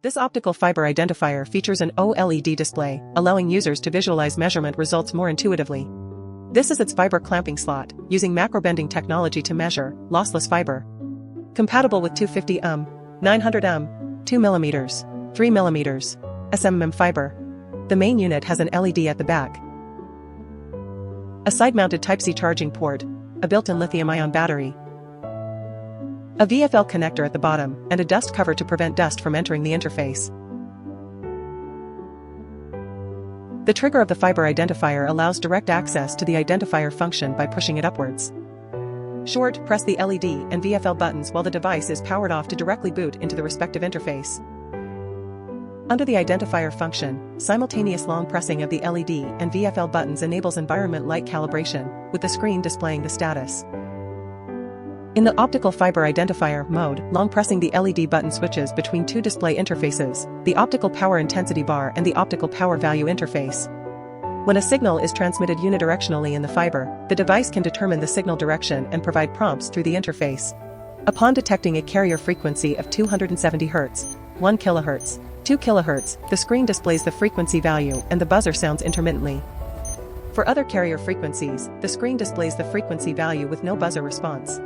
This optical fiber identifier features an OLED display, allowing users to visualize measurement results more intuitively. This is its fiber clamping slot, using macrobending technology to measure lossless fiber. Compatible with 250 900 2 mm, 3 mm, SMM fiber. The main unit has an LED at the back, a side-mounted Type-C charging port, a built-in lithium-ion battery, a VFL connector at the bottom, and a dust cover to prevent dust from entering the interface. The trigger of the fiber identifier allows direct access to the identifier function by pushing it upwards. Short, press the LED and VFL buttons while the device is powered off to directly boot into the respective interface. Under the identifier function, simultaneous long pressing of the LED and VFL buttons enables environment light calibration, with the screen displaying the status. In the optical fiber identifier mode, long pressing the LED button switches between two display interfaces, the optical power intensity bar and the optical power value interface. When a signal is transmitted unidirectionally in the fiber, the device can determine the signal direction and provide prompts through the interface. Upon detecting a carrier frequency of 270 Hz, 1 kHz, 2 kHz, the screen displays the frequency value and the buzzer sounds intermittently. For other carrier frequencies, the screen displays the frequency value with no buzzer response.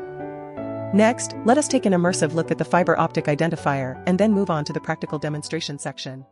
Next, let us take an immersive look at the fiber optic identifier and then move on to the practical demonstration section.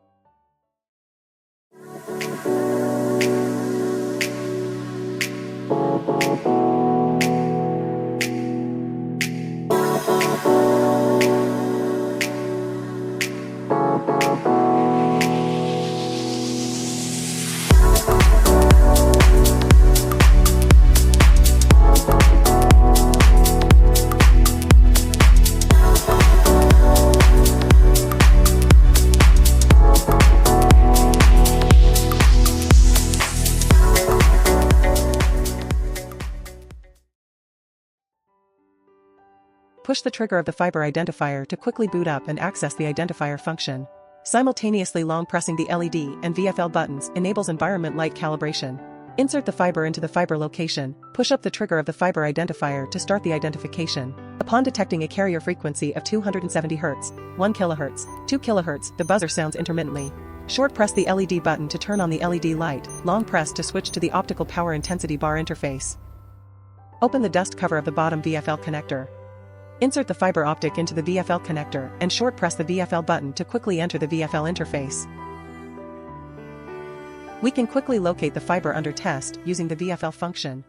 Push the trigger of the fiber identifier to quickly boot up and access the identifier function. Simultaneously long pressing the LED and VFL buttons enables environment light calibration. Insert the fiber into the fiber location, push up the trigger of the fiber identifier to start the identification. Upon detecting a carrier frequency of 270 Hz, 1 kHz, 2 kHz, the buzzer sounds intermittently. Short press the LED button to turn on the LED light, long press to switch to the optical power intensity bar interface. Open the dust cover of the bottom VFL connector. Insert the fiber optic into the VFL connector and short press the VFL button to quickly enter the VFL interface. We can quickly locate the fiber under test using the VFL function.